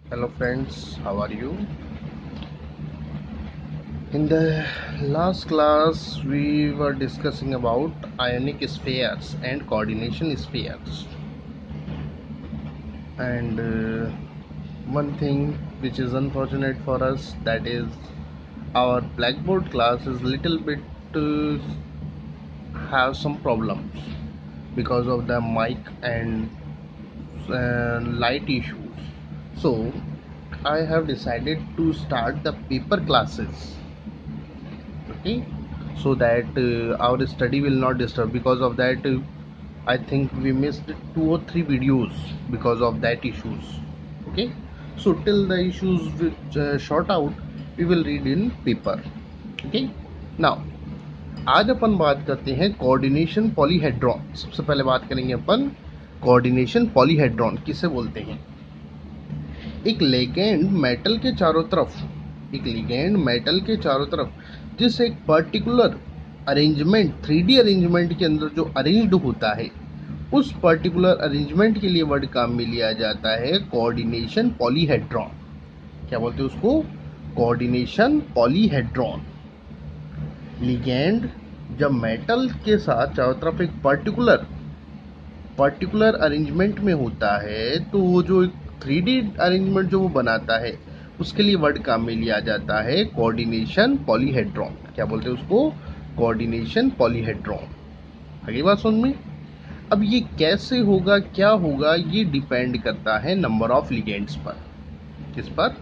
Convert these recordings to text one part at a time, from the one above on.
Hello friends, how are you? In the last class we were discussing about ionic spheres and coordination spheres, and one thing which is unfortunate for us, that is our blackboard class is little bit uh, have some problems because of the mic and light issues. So I have decided to start the paper classes, okay, so that our study will not disturb. Because of that, I think we missed 2 or 3 videos because of that issues. Okay, so till the issues which sort out, we will read in paper. Okay, now आज अपन बात करते हैं coordination polyhedron. सबसे पहले बात करेंगे अपन coordination polyhedron किसे बोलते हैं। एक लिगेंड मेटल के चारों तरफ जिस एक पर्टिकुलर अरेंजमेंट 3D अरेंजमेंट के अंदर जो अरेंज्ड होता है, उस पर्टिकुलर अरेंजमेंट के लिए वर्ड काम में लिया जाता है कोऑर्डिनेशन पॉलीहेड्रॉन। क्या बोलते हैं उसको? Coordination polyhedron. लिगेंड जब मेटल के साथ चारों तरफ एक पर्टिकुलर अरेंजमेंट में होता है, तो वो जो 3D अरेंजमेंट जो वो बनाता है, उसके लिए वर्ड काम में लिया जाता है कोऑर्डिनेशन पॉलीहेड्रॉन। क्या बोलते हैं उसको? Coordination polyhedron. आगे बात समझ में। अब ये कैसे होगा, क्या होगा, ये डिपेंड करता है नंबर ऑफ लिगेंड्स पर। किस पर?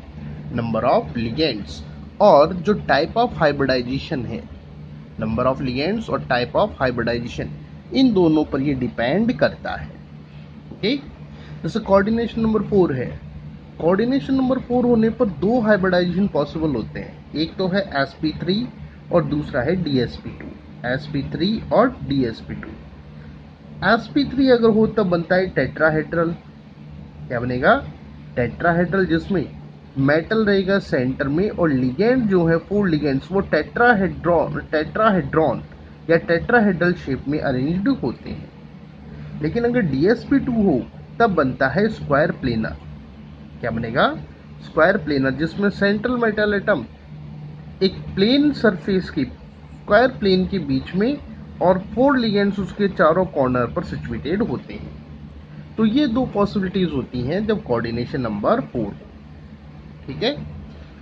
नंबर ऑफ लिगेंड्स और जो टाइप ऑफ हाइब्रिडाइजेशन है। नंबर ऑफ लिगेंड्स और टाइप ऑफ हाइब्रिडाइजेशन, इन दोनों पर ये डिपेंड करता है। ओके, जैसे कोऑर्डिनेशन नंबर 4 है। कोऑर्डिनेशन नंबर 4 होने पर 2 हाइब्रिडाइजेशन पॉसिबल होते हैं। एक तो है sp3 और दूसरा है dsp2। sp3 और dsp2। sp3 अगर हो तब बनता है टेट्राहेड्रल। क्या बनेगा? टेट्राहेड्रल, जिसमें मेटल रहेगा सेंटर में और लिगेंड जो है 4 लिगेंड्स वो टेट्राहेड्रॉन या टेट्राहेड्रल शेप में अरेंज्ड होते हैं। लेकिन अगर dsp2 हो तब बनता है स्क्वायर प्लेनर। क्या बनेगा? स्क्वायर प्लेनर, जिसमें सेंट्रल मेटल एटम एक प्लेन सरफेस की स्क्वायर प्लेन के बीच में और 4 लिगेंड्स उसके चारों कॉर्नर पर सिचुएटेड होते हैं। तो ये 2 पॉसिबिलिटीज होती हैं जब कोऑर्डिनेशन नंबर 4। ठीक है।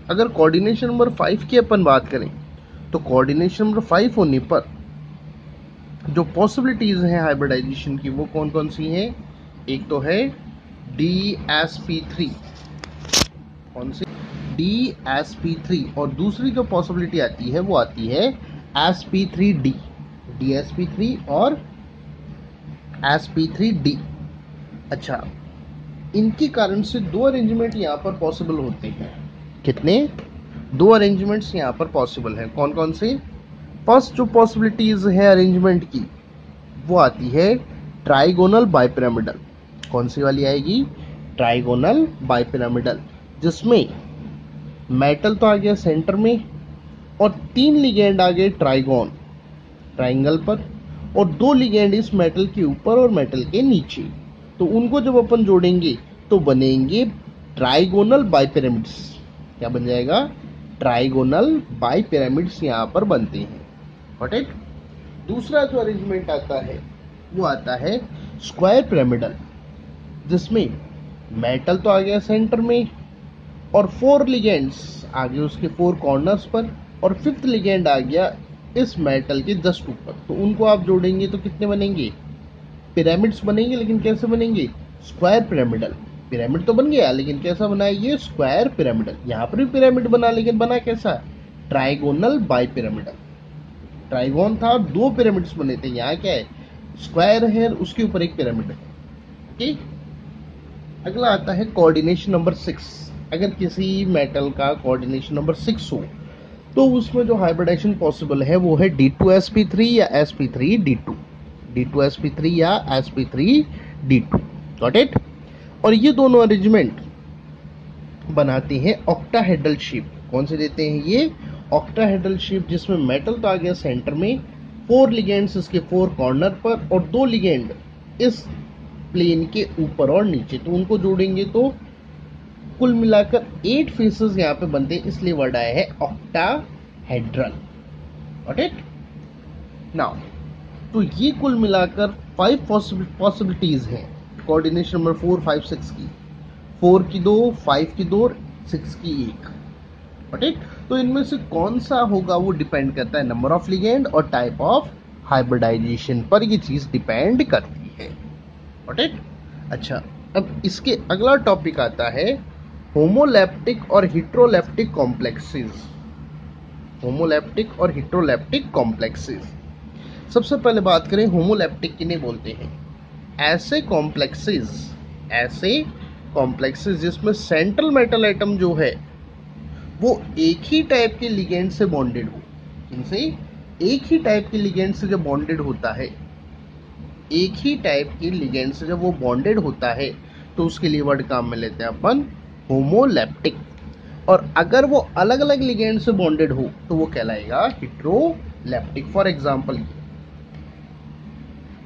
अगर कोऑर्डिनेशन नंबर 5 की अपन बात करें, तो कोऑर्डिनेशन नंबर 5 होने पर जो पॉसिबिलिटीज हैं हाइब्रिडाइजेशन की, वो कौन कौन सी हैं? एक तो है dsp3। कौन सी? dsp3। और दूसरी जो पॉसिबिलिटी आती है वो आती है sp3d। dsp3 और sp3d। अच्छा, इनके कारण से 2 अरेंजमेंट यहाँ पर पॉसिबल होते हैं। कितने? 2 अरेंजमेंट्स यहाँ पर पॉसिबल हैं। कौन कौन से? फर्स्ट जो पॉसिबिलिटीज है अरेंजमेंट की, वो आती है ट्राइगोनल बाइपिरामिडल। कौन सी वाली आएगी? ट्राइगोनल बाइपिरामिडल, जिसमें मेटल तो आ गया सेंटर में और 3 लिगेंड आ गए ट्राइंगल पर, और 2 लिगेंड इस मेटल के ऊपर और मेटल के नीचे। तो उनको जब अपन जोड़ेंगे तो बनेंगे ट्राइगोनल बाइपिरामिड्स। क्या बन जाएगा? ट्राइगोनल बाइपिरामिड्स यहाँ पर बनते हैं। Got it? दूसरा जो अरेंजमेंट आता है वो आता है स्क्वायर पिरामिडल, जिसमें मेटल तो आ गया सेंटर में और 4 लिगेंड्स आ गए उसके 4 कॉर्नर्स पर, और 5th लिगेंड आ गया इस मेटल के जस्ट ऊपर। तो उनको आप जोड़ेंगे तो कितने बनेंगे? पिरामिड्स बनेंगे। लेकिन कैसे बनेंगे? Square pyramidal. पिरामिड तो बन गया, लेकिन कैसा बना है ये? Square pyramidal. यहाँ पर भी पिरामिड बना, लेकिन बना कैसा? Trigonal bipyramidal. ट्राइगोन था, 2 पिरामिड्स बने थे। यहाँ क्या है? स्क्वायर है, उसके ऊपर एक पिरामिड है। ठीक। अगला आता है कोऑर्डिनेशन नंबर 6। अगर किसी मेटल का कोऑर्डिनेशन नंबर 6 हो, तो उसमें जो हाइब्रिडाइजेशन पॉसिबल है वो है d2sp3 या sp3d2। d2sp3 या sp3d2। Got it? और ये दोनों अरेंजमेंट बनाते हैं ऑक्टाहेड्रल शेप। कौन से देते हैं ये? ऑक्टाहेड्रल शेप, जिसमें मेटल तो आ गया सेंटर में, 4 लिगेंड्स इसके 4 कॉर्नर पर और 2 लिगेंड इस प्लेन के ऊपर और नीचे। तो उनको जोड़ेंगे तो कुल मिलाकर 8 फेसेस यहाँ पे बनते हैं, इसलिए वर्ड आया है ऑक्टाहेड्रल। Got it? नाउ तो ये कुल मिलाकर 5 पॉसिबिलिटीज हैं कोऑर्डिनेशन नंबर 4, 5, 6 की। 4 की 2, 5 की 2 और 6 की 1। Got it? तो इनमें से कौन सा होगा वो डिपेंड करता है नंबर ऑफ लिगेंड और टाइप ऑफ हाइब्रिडाइजेशन पर, ये चीज डिपेंड करती है। Got it? अच्छा, अब इसके अगला टॉपिक आता है होमोलैप्टिक और हिट्रोलैप्टिक कॉम्प्लेक्सेस। होमोलैप्टिक और हिट्रोलैप्टिक कॉम्प्लेक्सेस। सबसे पहले बात करें होमोलैप्टिक किन्हें बोलते हैं। ऐसे कॉम्प्लेक्सेस जिसमें सेंट्रल मेटल एटम जो है वो एक ही टाइप के लिगेंड से बॉन्डेड हो। इनसे एक ही टाइप के लिगेंड से जब बॉन्डेड होता है, एक ही टाइप के लिगेंड से जब वो बॉन्डेड होता है तो उसके लिए वर्ड काम में लेते हैं अपन होमोलैप्टिक। और अगर वो अलग अलग लिगेंड से बॉन्डेड हो तो वो कहलाएगा हिट्रोलैप्टिक। फॉर एग्जाम्पल,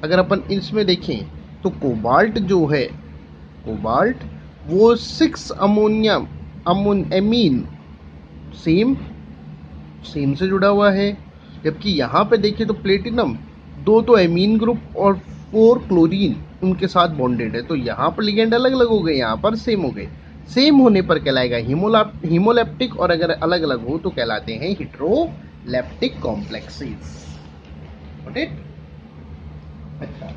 अगर अपन इसमें देखें तो कोबाल्ट जो है, कोबाल्ट वो 6 एमीन सेम से जुड़ा हुआ है, जबकि यहाँ पे देखिए तो प्लेटिनम 2 तो एमीन ग्रुप और 4 क्लोरीन उनके साथ बॉन्डेड है। तो यहाँ पर लिगेंड अलग अलग हो गए, यहाँ पर सेम हो गए। सेम होने पर कहलाएगा हीमोलैप्टिक, और अगर अलग अलग हो तो कहलाते हैं हिट्रोलैप्टिक कॉम्प्लेक्सेस। Got it? अच्छा,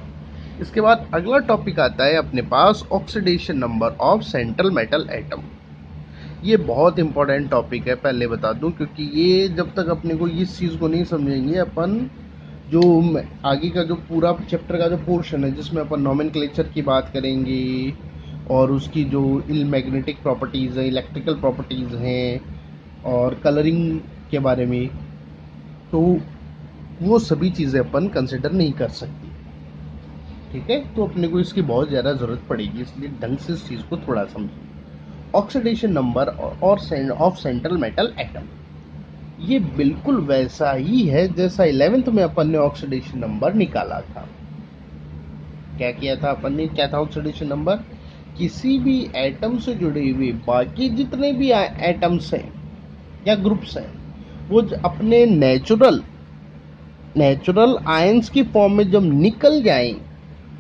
इसके बाद अगला टॉपिक आता है अपने पास oxidation number of central metal atom. ये बहुत इंपॉर्टेंट टॉपिक है, पहले बता दूं, क्योंकि ये जब तक अपने को इस चीज़ को नहीं समझेंगे अपन, जो आगे का जो पूरा चैप्टर का जो पोर्शन है जिसमें अपन नोमेनक्लेचर की बात करेंगे और उसकी जो मैग्नेटिक प्रॉपर्टीज़ है, इलेक्ट्रिकल प्रॉपर्टीज़ हैं और कलरिंग के बारे में, तो वो सभी चीज़ें अपन कंसिडर नहीं कर सकते। ठीक है, तो अपने को इसकी बहुत ज़्यादा ज़रूरत पड़ेगी, इसलिए ढंग से इस चीज़ को थोड़ा समझिए। ऑक्सीडेशन नंबर और ऑफ सेंट्रल मेटल एटम, ये बिल्कुल वैसा ही है जैसा 11th में अपन ने ऑक्सीडेशन नंबर निकाला था। क्या किया था अपन ने? क्या था ऑक्सीडेशन नंबर? किसी भी एटम से जुड़े हुए बाकी जितने भी एटम्स हैं या ग्रुप्स हैं, वो अपने नेचुरल आयंस की फॉर्म में जब निकल जाएं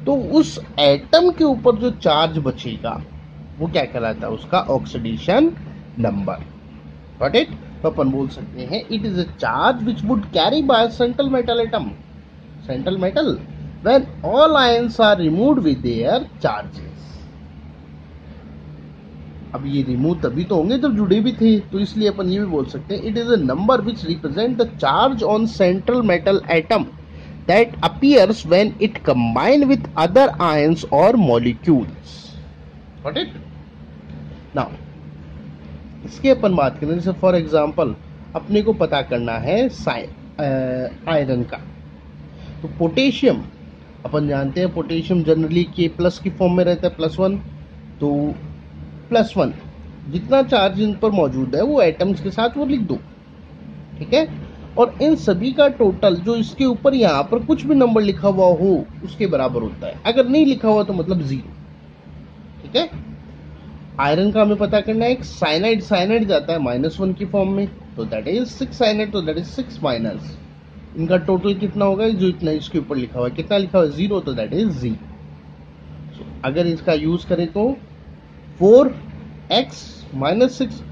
तो उस एटम के ऊपर जो चार्ज बचेगा वो क्या कहलाता है? उसका ऑक्सीडेशन नंबर। Got it? तो अपन बोल सकते हैं it is a charge which would carry by central metal atom, central metal, when all ions are removed with their charges. अब ये रिमूव तभी तो होंगे जब जुड़े भी थे, तो इसलिए अपन ये भी बोल सकते हैं it is a number which represent the charge on central metal atom that appears when it combine with other ions or molecules. Got it? Now, इसके अपन बात करें, जैसे फॉर एग्जांपल अपने को पता करना है आयरन का, तो पोटेशियम अपन जानते हैं पोटेशियम जनरली के प्लस की फॉर्म में रहता है, +1। तो +1 जितना चार्ज इन पर मौजूद है वो एटम्स के साथ वो लिख दो। ठीक है, और इन सभी का टोटल जो इसके ऊपर यहाँ पर कुछ भी नंबर लिखा हुआ हो उसके बराबर होता है। अगर नहीं लिखा हुआ तो मतलब 0। ठीक है, आयरन का हमें पता करना है। एक साइनाइड जाता है -1 की फॉर्म में, तो दैट इज 6 साइनाइड, तो दैट इज 6 माइनस। इनका टोटल कितना होगा? जो इतना इसके ऊपर लिखा हुआ है, कितना लिखा हुआ है? 0, तो दैट इज 0। अगर इसका यूज करें तो 4x - 6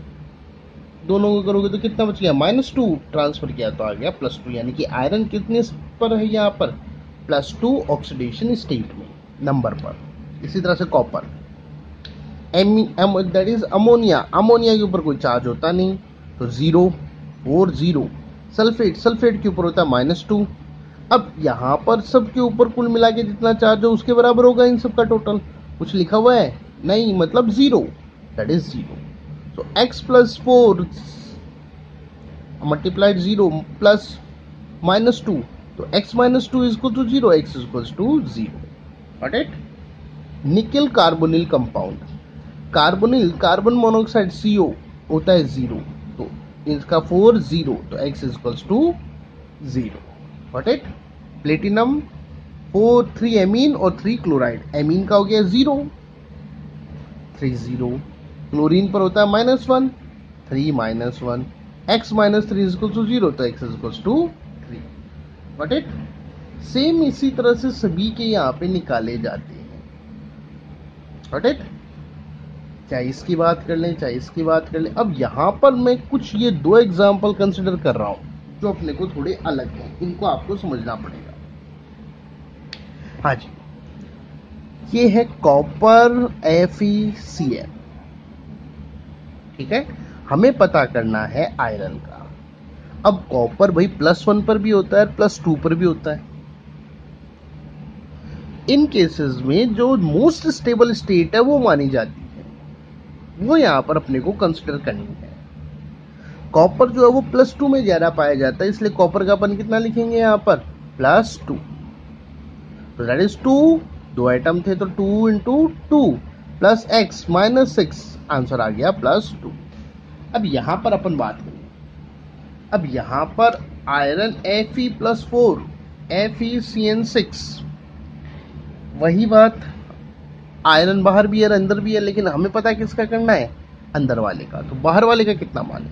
दोनों को करोगे तो कितना बच गया? -2 ट्रांसफर किया तो आ गया +2। यानी कि आयरन कितने पर है यहाँ पर? +2 ऑक्सीडेशन स्टेट में नंबर पर। इसी तरह से कॉपर, दैट इज अमोनिया के ऊपर कोई चार्ज होता नहीं तो 0, 4, 0। सल्फेट के ऊपर होता है -2। अब यहाँ पर सब के ऊपर कुल मिला के जितना चार्ज हो उसके बराबर होगा इन सब का टोटल। कुछ लिखा हुआ है? नहीं, मतलब 0, दैट इज 0। तो x + 4 मल्टीप्लाइड 0 प्लस -2, तो x - 2 = 0, x = 0। Got it? Nickel carbonyl compound, carbon monoxide CO होता है 0, तो इसका 4, 0, तो x = 0। Got it? Platinum 3 amine और 3 क्लोराइड, एमीन का हो गया 0, 3 0, क्लोरीन पर होता है -1, 3 -1, x -3 इक्वल टू 0, तो x equal to 3। Got it. Same इसी तरह से सभी के यहाँ पे निकाले जाते हैं। Got it. चाहे इसकी बात कर लें चाहे इसकी बात कर लें। अब यहाँ पर मैं कुछ ये 2 एग्जाम्पल कंसिडर कर रहा हूँ जो अपने को थोड़े अलग हैं, इनको आपको समझना पड़ेगा। हाँ जी, ये है कॉपर FeCl। ठीक है, हमें पता करना है आयरन का। अब कॉपर भाई +1 पर भी होता है, +2 पर भी होता है। इन केसेस में जो मोस्ट स्टेबल स्टेट है वो मानी जाती है, वो यहां पर अपने को कंसिडर करनी है। कॉपर जो है वो +2 में ज्यादा पाया जाता है, इसलिए कॉपर का अपन कितना लिखेंगे यहां पर, +2। तो दैट इज 2, 2 एटम थे तो 2 × 2 प्लस x -6, आंसर आ गया +2। अब यहां पर अपन बात करें, अब यहां पर आयरन Fe+4 FeCN6, वही बात, आयरन बाहर भी है अंदर भी है, लेकिन हमें पता है किसका करना है, अंदर वाले का। तो बाहर वाले का कितना माने,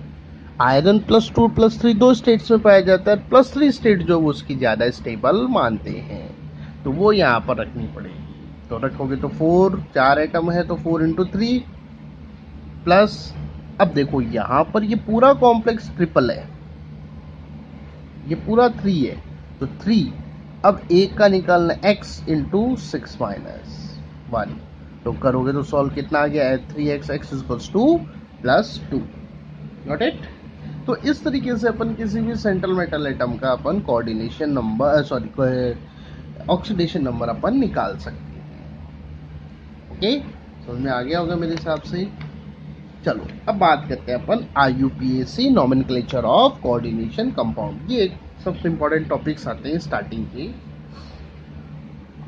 आयरन +2 +3 2 स्टेट्स में पाया जाता है, +3 स्टेट जो वो उसकी ज्यादा स्टेबल मानते हैं, तो वो यहाँ पर रखनी पड़ेगी। तो रखोगे तो 4, 4 एटम है तो 4 × 3 प्लस, अब देखो यहाँ पर ये पूरा कॉम्प्लेक्स ट्रिपल है, ये पूरा 3 है तो 3, अब एक का निकालना x × 6 - 1, तो करोगे तो सॉल्व कितना आ गया है, 3x x = +2। Got it. तो इस तरीके से अपन किसी भी सेंट्रल मेटल एटम का अपन कोऑर्डिनेशन नंबर ऑक्सीडेशन नंबर अपन निकाल सकते हैं। ओके, समझ में आ गया होगा मेरे हिसाब से। चलो अब बात करते हैं अपन IUPAC nomenclature of coordination compound. ये सबसे इंपॉर्टेंट टॉपिक्स आते हैं स्टार्टिंग के।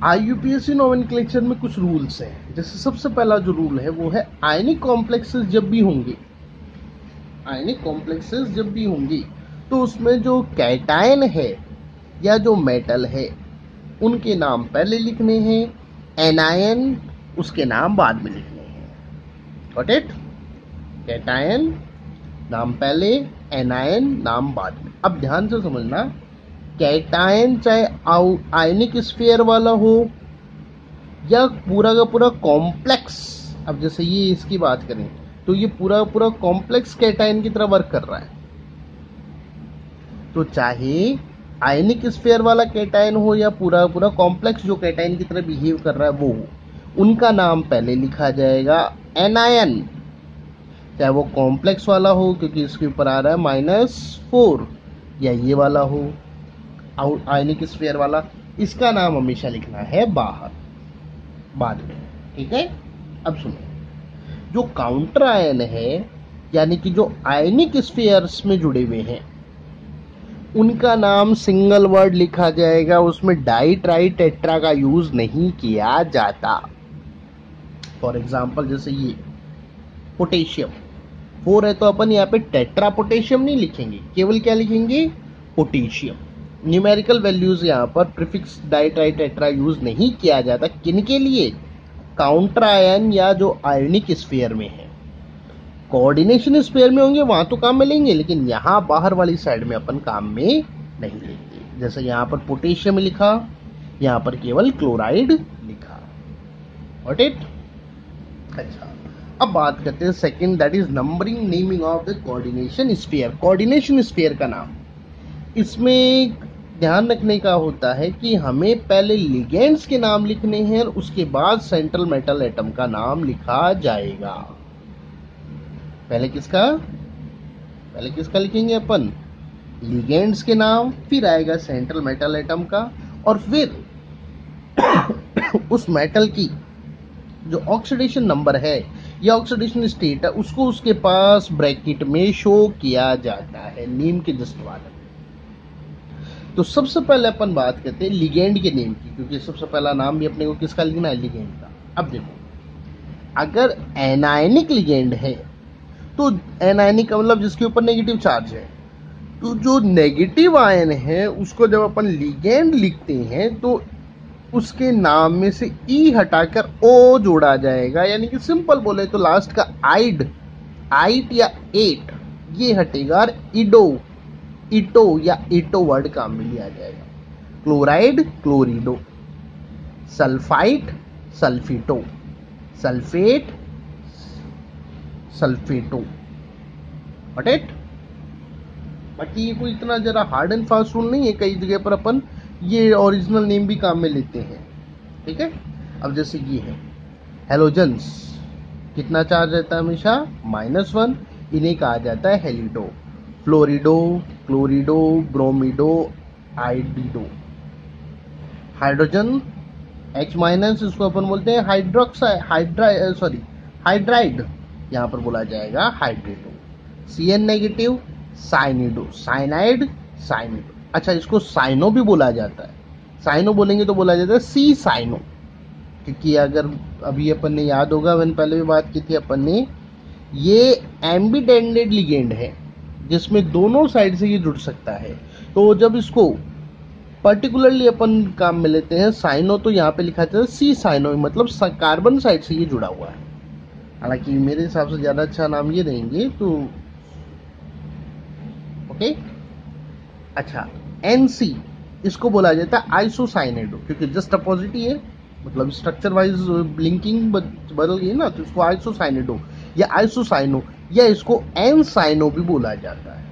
IUPAC नॉमेनक्लेचर में कुछ रूल्स हैं। जैसे सबसे पहला जो रूल है वो है आयनिक कॉम्प्लेक्सेस जब भी होंगे, आयनिक कॉम्प्लेक्सेस जब भी होंगी तो उसमें जो कैटायन है या जो मेटल है उनके नाम पहले लिखने हैं, एनायन उसके नाम बाद में लिखने हैं। Got it. कैटायन नाम पहले, एनायन नाम बाद में। अब ध्यान से समझना, कैटायन चाहे आयनिक स्फीयर वाला हो या पूरा का पूरा कॉम्प्लेक्स, अब जैसे ये इसकी बात करें तो ये पूरा पूरा कॉम्प्लेक्स कैटायन की तरह वर्क कर रहा है, तो चाहे आयनिक स्फीयर वाला कैटायन हो या पूरा पूरा कॉम्प्लेक्स जो कैटायन की तरह बिहेव कर रहा है वो हो, उनका नाम पहले लिखा जाएगा एनायन, चाहे वो कॉम्प्लेक्स वाला हो क्योंकि इसके ऊपर आ रहा है -4, या ये वाला हो आयनिक स्फीयर वाला, इसका नाम हमेशा लिखना है बाहर बाद में। ठीक है। अब सुनो, जो काउंटर आयन है यानी कि जो आयनिक स्फीयर्स में जुड़े हुए हैं उनका नाम सिंगल वर्ड लिखा जाएगा, उसमें डाई ट्राई टेट्रा का यूज नहीं किया जाता। फॉर एग्जाम्पल जैसे ये पोटेशियम 4 है तो अपन यहाँ पे टेट्रा पोटेशियम नहीं लिखेंगे, केवल क्या लिखेंगे, पोटेशियम। न्यूमेरिकल वैल्यूज यहाँ पर prefix di tri tetra use नहीं किया जाता। किनके लिए, काउंटर आयन या जो आयनिक स्फीयर में है। कोऑर्डिनेशन स्फीयर में होंगे वहां तो काम में लेंगे, लेकिन यहाँ बाहर वाली साइड में अपन काम में नहीं लेंगे। जैसे यहाँ पर पोटेशियम लिखा, यहाँ पर केवल क्लोराइड लिखा। Got it. अच्छा, अब बात करते हैं second, that is numbering naming of the coordination sphere. Coordination sphere का नाम, इसमें ध्यान रखने का होता है कि हमें पहले लिगेंड्स के नाम लिखने हैं और उसके बाद सेंट्रल मेटल एटम का नाम लिखा जाएगा। पहले किसका लिखेंगे अपन, लिगेंड्स के नाम, फिर आएगा सेंट्रल मेटल एटम का, और फिर उस मेटल की जो ऑक्सीडेशन नंबर है या ऑक्सीडेशन स्टेट है उसको उसके पास ब्रैकेट में शो किया जाता है नेम के जस्ट बाद। तो सबसे पहले अपन बात करते हैं लिगेंड के नेम की, क्योंकि सबसे पहला नाम भी अपने को किसका लिखना है, लिगेंड का। अब देखो, अगर एनायनिक लिगेंड है तो एनायनिक का मतलब जिसके ऊपर नेगेटिव चार्ज है, तो जो नेगेटिव आयन है उसको जब अपन लिगेंड लिखते हैं तो उसके नाम में से ई हटाकर ओ जोड़ा जाएगा, यानी कि सिंपल बोले तो लास्ट का आइड, आइट या एट ये हटेगा और इडो, इटो या इटो वर्ड काम में लिया जाएगा। Chloride chlorido, sulphite sulphito, sulphate sulphato. Got it? बाकी ये कोई इतना जरा हार्ड एंड फास्ट रूल नहीं है, कई जगह पर अपन ये ओरिजिनल नेम भी काम में लेते हैं। ठीक है, अब जैसे ये है हेलोजन्स, कितना चार्ज रहता है हमेशा? -1, इन्हें कहा जाता है हेलिडो। फ्लोरिडो क्लोरिडो ब्रोमिडो आइडिडो। हाइड्रोजन H-, इसको अपन बोलते हैं हाइड्राइड, हाइड्राइड, यहाँ पर बोला जाएगा हाइड्रेटो। Cn- साइनिडो, cyanide साइनिडो। अच्छा, इसको साइनो भी बोला जाता है, साइनो बोलेंगे तो बोला जाता है सी साइनो, क्योंकि अगर अभी अपन ने याद होगा, मैंने पहले भी बात की थी अपन ने, ये एम्बिडेंडेड लिगेंड है जिसमें दोनों साइड से ये जुड़ सकता है। तो जब इसको पर्टिकुलरली अपन काम में लेते हैं साइनो, तो यहाँ पे लिखा जाता है सी साइनो, मतलब कार्बन साइड से ये जुड़ा हुआ है। हालांकि मेरे हिसाब से ज्यादा अच्छा नाम ये रहेंगे तो ओके। अच्छा, NC, इसको बोला जाता है आइसोसाइनेडो, क्योंकि जस्ट अपोजिट ही है, मतलब स्ट्रक्चर वाइज लिंकिंग बदल गई ना, तो इसको आइसोसाइनेडो या आइसोसाइनो या इसको एन साइनो भी बोला जाता है।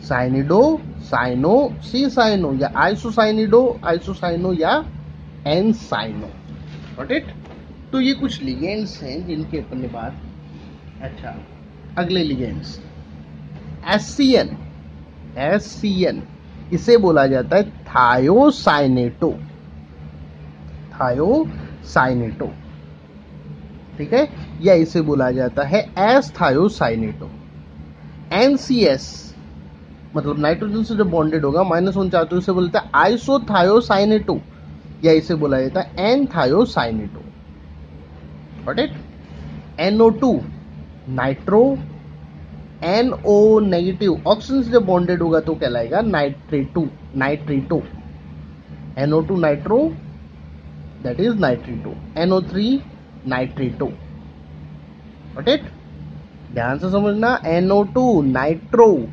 साइनिडो साइनो सी साइनो या आइसोसाइनिडो आइसोसाइनो या एन साइनो। Got it? तो ये कुछ लिगेंड्स हैं जिनके अपन ने बात। अच्छा, अगले लिगेंड्स SCN, SCN इसे बोला जाता है थायोसाइनेटो, थायोसाइनेटो। ठीक है, या इसे बोला जाता है एस थायोसाइनेटो। NCS मतलब नाइट्रोजन से जो बॉन्डेड होगा -1 चाहते हो, इसे बोलता है आइसोथायोसाइनेटो, या इसे बोला जाता है N thiocyanato. Got it? NO2 nitro, NO- oxygen से जब बॉन्डेड होगा तो कहलाएगा nitrato, nitrato. NO2 nitro, that is nitrato. NO3 nitrato. Got it? ध्यान से समझना, NO2 nitro,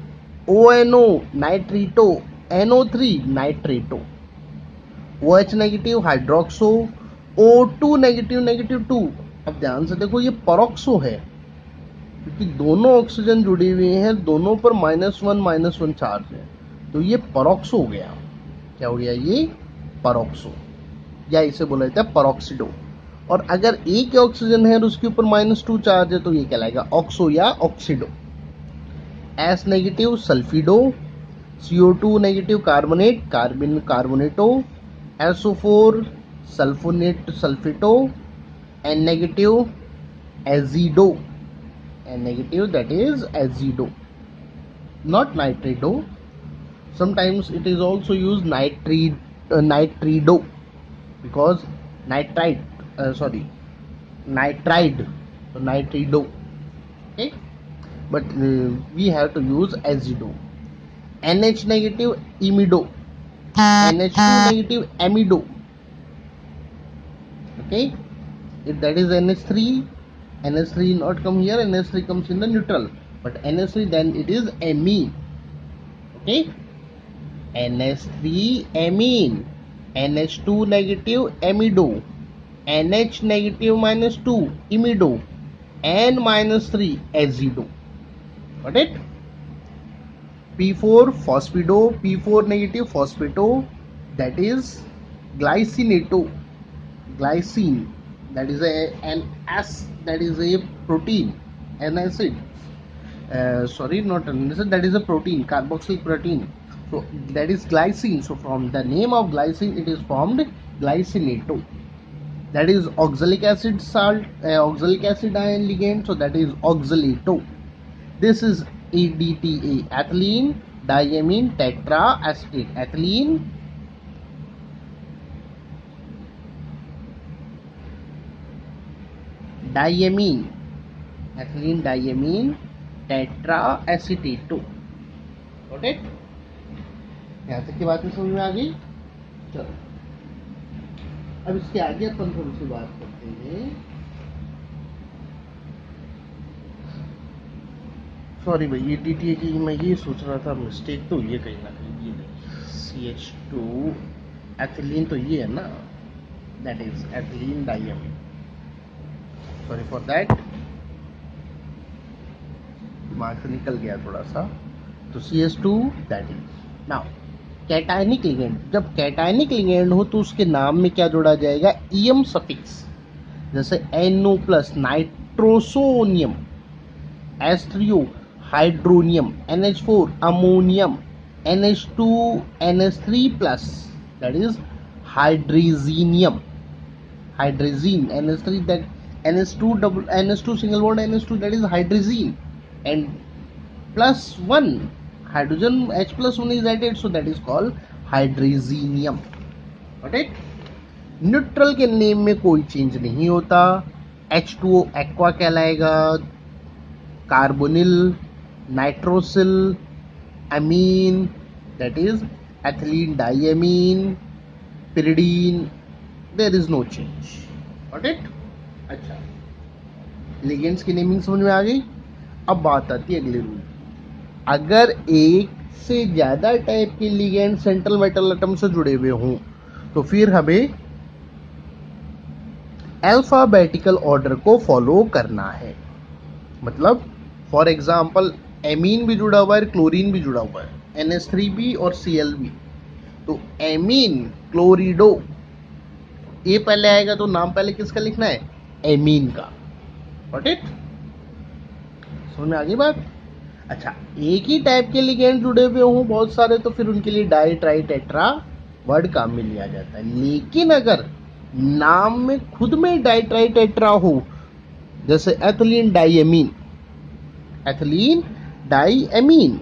ONO nitrito, NO3 nitrato. OH- hydroxo, O2-2। अब ध्यान से देखो, ये परॉक्सो है क्योंकि दोनों ऑक्सीजन जुड़ी हुई हैं, दोनों पर -1 चार्ज है, तो ये परॉक्सो हो गया। क्या हो गया ये? परॉक्सो, या इसे बोला जाता है परॉक्सिडो। और अगर एक ऑक्सीजन है और उसके ऊपर -2 चार्ज है तो ये कहलाएगा ऑक्सो या oxido. S- sulphido, CO2- carbonate, carbon carbonato, SO4 sulphonate sulphito, N- azido, N- that is azido, not nitrido. Sometimes it is also used nitrido, because nitrite, nitride, so nitrido. Okay, but we have to use azido. NH- imido, NH2- amido. Okay, if that is NH3 not come here, NH3 comes in the neutral, but NH3 then it is amine. Okay, NH3 amine, NH2- amido, NH- -2 imido, N-3 azido. Got it? P4 phosphido, P4- phosphato, that is glycinato, glycine, that is that is a protein, an acid, sorry, not an acid, that is a protein, carboxyl protein, so that is glycine. So from the name of glycine it is formed glycinato. That is oxalic acid salt, oxalic acid ion ligand, so that is oxalato. This is EDTA, ethylene diamine tetraacetate, ethylene diamine, ethylene diamine tetraacetate. Got it? यहाँ तक की बातें समझ में आ गई। चलो अब इसके आगे अपन थोड़ी सी बात करते हैं। सॉरी भाई, ये DTA की मैं ये सोच रहा था, मिस्टेक तो ये कहीं ना कहीं ये CH2 एथिलीन तो ये है ना, that is ethylene diamine. Sorry for that, दिमाग से निकल गया थोड़ा सा। तो CH2 that is now cationic ligand. जब कैटायनिक लिगेंड हो तो उसके नाम में क्या जोड़ा जाएगा, EM सफिक्स। जैसे NO प्लस नाइट्रोसोनियम, एस्ट्रियो hydronium, NH4 ammonium, NH2 NH3 plus that is hydrazinium, hydrazine, NH3 that NH2 single bond NH2 that is hydrazine, and plus one hydrogen H plus 1 is added, so that is called hydrazinium. Got it? Neutral के name में कोई change नहीं होता। H2O aqua कहलाएगा, carbonyl, nitrosyl, amine that is ethylene diamine, pyridine, there is no change. Got it? अच्छा, ligands की naming समझ में आ गई। अब बात आती है अगले रूल। अगर एक से ज्यादा टाइप के लिगेंड सेंट्रल मेटल एटम से जुड़े हुए हों तो फिर हमें अल्फाबेटिकल ऑर्डर को फॉलो करना है। मतलब फॉर एग्जांपल एमीन भी जुड़ा हुआ है, क्लोरीन भी जुड़ा हुआ है, NH3 भी और Cl भी। तो एमीन क्लोरिडो, ए पहले आएगा तो नाम पहले किसका लिखना है, एमीन का। Got it? समझ में आ गई बात? अच्छा, एक ही टाइप के लिगेंड जुड़े हुए हों बहुत सारे तो फिर उनके लिए डाई ट्राई टेट्रा वर्ड काम में लिया जाता है। लेकिन अगर नाम में खुद में डाई ट्राई टेट्रा हो, जैसे एथिलीन डाइअमीन, एथिलीन डाइअमीन,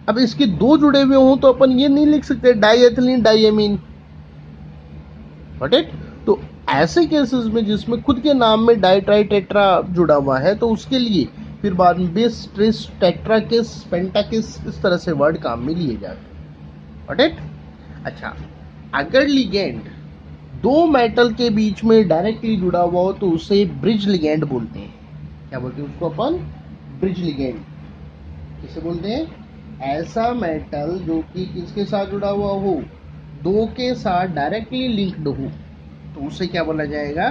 अब इसके दो जुड़े हुए हों तो अपन ये नहीं लिख सकते di ethylene diamine. Got it? तो ऐसे केसेस में जिसमें खुद के नाम में डाई ट्राई टेट्रा जुड़ा हुआ है तो उसके लिए फिर बाद में बेस ट्रिस टेट्राकिस पेंटाकिस इस तरह से वर्ड काम में लिए जाते हैं। Got it? अच्छा, अगर लिगेंड दो मेटल के बीच में डायरेक्टली जुड़ा हुआ हो तो उसे ब्रिज लिगेंड बोलते हैं। क्या बोलते हैं उसको अपन? Bridge ligand. किसे बोलते हैं? ऐसा मेटल जो कि किसके साथ जुड़ा हुआ हो, दो के साथ डायरेक्टली लिंक्ड हो तो उसे क्या बोला जाएगा,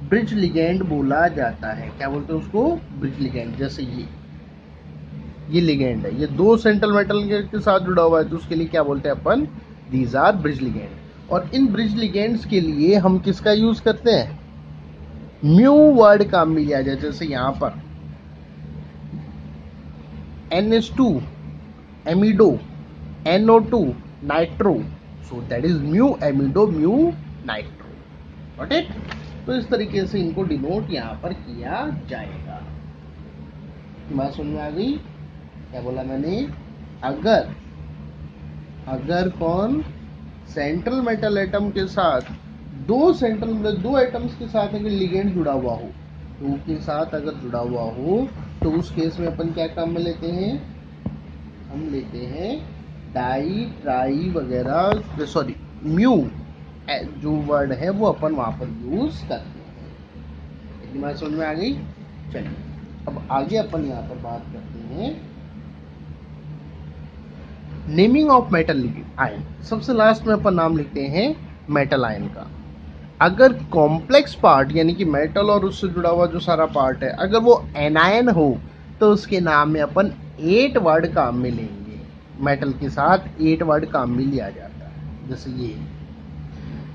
ब्रिज लिगेंड बोला जाता है। क्या बोलते हैं उसको? Bridge ligand. जैसे ये लिगेंड है, ये दो सेंट्रल मेटल के साथ जुड़ा हुआ है तो उसके लिए क्या बोलते हैं अपन, दीज आर ब्रिज लिगेंड। और इन ब्रिज लिगेंड्स के लिए हम किसका यूज करते हैं, म्यू वर्ड काम में लिया जाए। जैसे यहां पर NH2 amido, NO2 nitro, so that is mu amido mu nitro. Got it? तो इस तरीके से इनको डिनोट यहां पर किया जाएगा। बात समझ में आ गई? क्या बोला मैंने? अगर कौन सेंट्रल मेटल एटम के साथ दो एटम्स के साथ अगर लिगेंड जुड़ा हुआ हो, दो के साथ अगर जुड़ा हुआ हो तो उस केस में अपन क्या काम में लेते हैं, हम लेते हैं डाई ट्राई वगैरह, सॉरी म्यू जो वर्ड है वो अपन वहां पर यूज करते हैं। इतनी बात समझ में आ गई? चलिए अब आगे अपन यहाँ पर बात करते हैं नेमिंग ऑफ मेटल आयन। सबसे लास्ट में अपन नाम लिखते हैं मेटल आयन का। अगर कॉम्प्लेक्स पार्ट यानी कि मेटल और उससे जुड़ा हुआ जो सारा पार्ट है अगर वो एनायन हो तो उसके नाम में अपन 8 वर्ड काम में लेंगे। मेटल के साथ 8 वर्ड काम में लिया जाता है। जैसे ये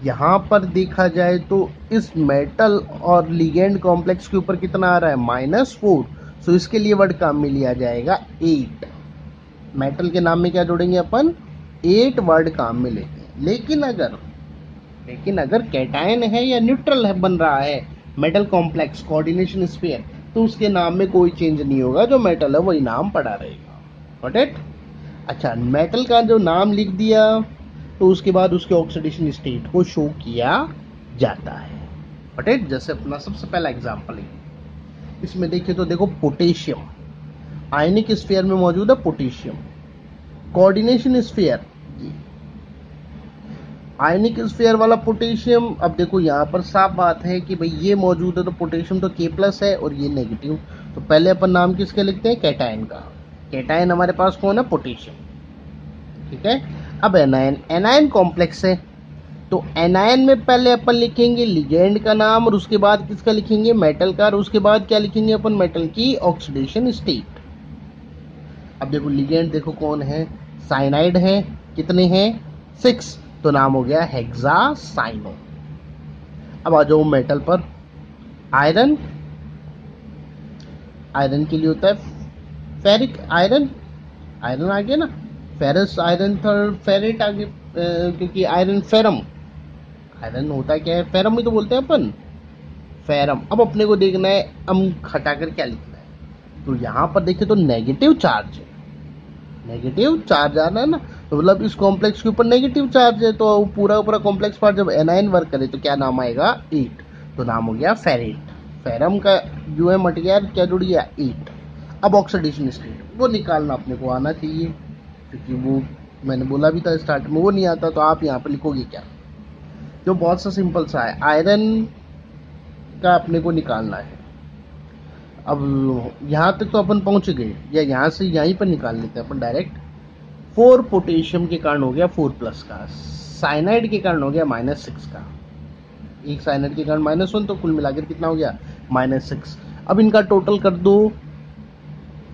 यहाँ पर देखा जाए तो इस मेटल और लिगेंड कॉम्प्लेक्स के ऊपर कितना आ रहा है, -4, सो इसके लिए वर्ड काम में लिया जाएगा 8। मेटल के नाम में क्या जोड़ेंगे अपन, 8 वर्ड काम में लेते हैं। लेकिन अगर कैटायन है या न्यूट्रल है बन रहा है मेटल कॉम्प्लेक्स कोऑर्डिनेशन स्फीयर तो उसके नाम में कोई चेंज नहीं होगा, जो मेटल है वही नाम पड़ा रहेगा। Got it? अच्छा, मेटल का जो नाम लिख दिया तो उसके बाद उसके ऑक्सीडेशन स्टेट को शो किया जाता है। Got it? जैसे अपना सबसे पहला एग्जांपल है, इसमें देखिए तो देखो पोटेशियम आयनिक स्फीयर में मौजूद है पोटेशियम, कोऑर्डिनेशन स्फीयर आयनिक स्फीयर वाला पोटेशियम, अब देखो यहाँ पर साफ बात है कि भाई ये मौजूद है तो पोटेशियम तो K+ है और ये नेगेटिव, तो पहले अपन नाम किसके लिखते हैं, कैटायन का। कैटायन हमारे पास कौन है, पोटेशियम, ठीक है। अब एनायन, एनायन कॉम्प्लेक्स है, तो एनायन में पहले अपन लिखेंगे लिगेंड का नाम और उसके बाद किसका लिखेंगे, मेटल का, और उसके बाद क्या लिखेंगे अपन, मेटल की ऑक्सीडेशन स्टेट। अब देखो लिगेंड देखो कौन है, साइनाइड है, कितने हैं, 6, तो नाम हो गया हेक्सासाइनो। अब आ जाओ मेटल पर, आयरन, आयरन के लिए होता है फेरिक आयरन, आयरन आ गया ना, फेरस आयरन था, फेरेट आगे क्योंकि आयरन फेरम, आयरन होता है क्या है, फेरम ही तो बोलते हैं अपन, फेरम। अब अपने को देखना है हम हटाकर क्या लिखना है, तो यहाँ पर देखें तो नेगेटिव चार्ज है, नेगेटिव चार्ज आ रहा है ना, तो मतलब इस कॉम्प्लेक्स के ऊपर नेगेटिव चार्ज है, तो पूरा पूरा कॉम्प्लेक्स पार्ट जब एनायन वर्क करे तो क्या नाम आएगा, 8, तो नाम हो गया फेरेट। फेरम का जो है मट गया, क्या जुड़ गया, 8। अब ऑक्सीडेशन स्टेट वो निकालना अपने को आना चाहिए, क्योंकि वो मैंने बोला भी था स्टार्ट में, वो नहीं आता तो आप यहाँ पर लिखोगे क्या, जो बहुत सा सिंपल सा है, आयरन का अपने को निकालना है। अब यहाँ तक तो अपन पहुंच गए, या यहाँ से यहीं पर निकाल लेते हैं अपन डायरेक्ट। 4 पोटेशियम के कारण हो गया 4+ का, साइनाइड के कारण हो गया -6 का, एक साइनाइड के कारण -1, तो कुल मिलाकर कितना हो गया, -6। अब इनका टोटल कर दो,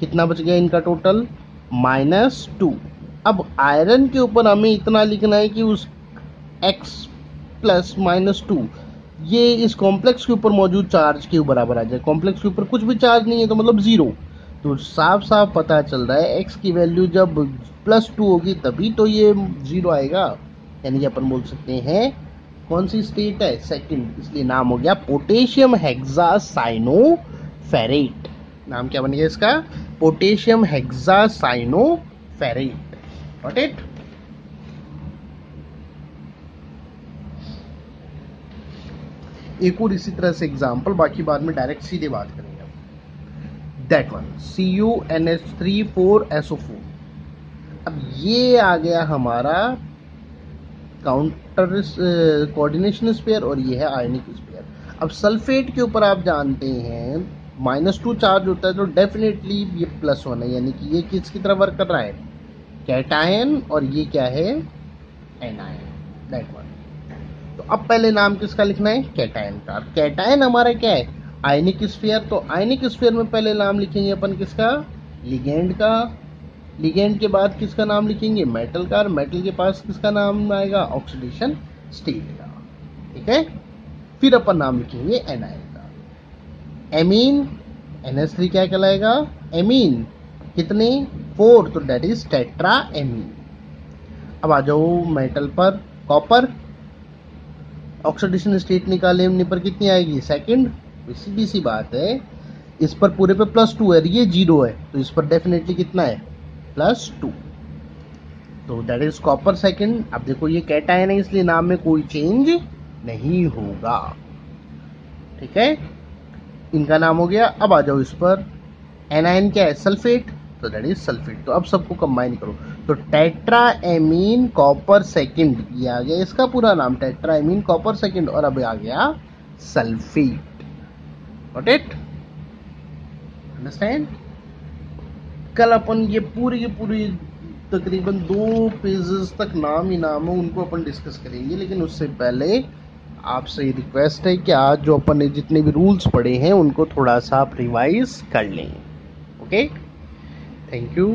कितना बच गया इनका टोटल, -2। अब आयरन के ऊपर हमें इतना लिखना है कि उस x + -2 ये इस कॉम्प्लेक्स के ऊपर मौजूद चार्ज के बराबर आ जाए, कॉम्प्लेक्स के ऊपर कुछ भी चार्ज नहीं है तो मतलब 0, तो साफ साफ पता चल रहा है x की वैल्यू जब +2 होगी तभी तो ये 0 आएगा, यानी कि अपन बोल सकते हैं कौन सी स्टेट है, सेकंड, इसलिए नाम हो गया पोटेशियम हेक्सासाइनोफेरेट। नाम क्या बन गया इसका, पोटेशियम हेक्सासाइनोफेरेट, गॉट इट। एक और इसी तरह से एग्जाम्पल, बाकी बाद में डायरेक्ट सीधे बात करेंगे। That one CuNH3,4SO4। अब ये आ गया हमारा काउंटर कोऑर्डिनेशन स्पेयर और ये है आयनिक स्पेयर। अब सल्फेट के ऊपर आप जानते हैं -2 चार्ज होता है, तो डेफिनेटली ये +1 है, यानी कि ये किसकी तरह वर्क कर रहा है, कैटायन, और ये क्या है, एनायन, दैट वन। तो अब पहले नाम किसका लिखना है, कैटायन का। कैटायन हमारा क्या है, आयनिक स्फीयर, तो आयनिक स्फीयर में पहले नाम लिखेंगे अपन किसका, लिगेंड का। लिगेंड के बाद किसका नाम लिखेंगे, मेटल का, और मेटल के पास किसका नाम आएगा, ऑक्सीडेशन स्टेट का, ठीक है। फिर अपन नाम लिखेंगे एनायन का। एमीन, NH3 क्या कहलाएगा, एमीन, कितने, 4, तो दैट इज टेट्रा एमीन। अब आ जाओ मेटल पर, कॉपर, ऑक्सीडेशन स्टेट निकालने पर कितनी आएगी, सेकंड, सीधी सी बात है, इस पर पूरे पे +2 है, ये 0 है, तो इस पर डेफिनेटली कितना है, +2, तो दैट इज कॉपर सेकंड। अब देखो ये कैटायन है इसलिए नाम में कोई चेंज नहीं होगा, ठीक है, इनका नाम हो गया। अब आ जाओ इस पर, एनायन क्या है, सल्फेट, तो दैट इज सल्फेट। तो अब सबको कंबाइन करो, तो टेट्रा एमीन कॉपर सेकंड, ये आ गया इसका पूरा नाम, टेट्रा एमीन कॉपर सेकंड, और अब आ गया सल्फेट, गॉट इट, अंडरस्टैंड। कल अपन ये पूरी की पूरी तकरीबन 2 पेजेस तक नाम ही नाम है उनको अपन डिस्कस करेंगे, लेकिन उससे पहले आपसे रिक्वेस्ट है कि आज जो अपन ने जितने भी रूल्स पढ़े हैं उनको थोड़ा सा आप रिवाइज कर लें, ओके, थैंक यू।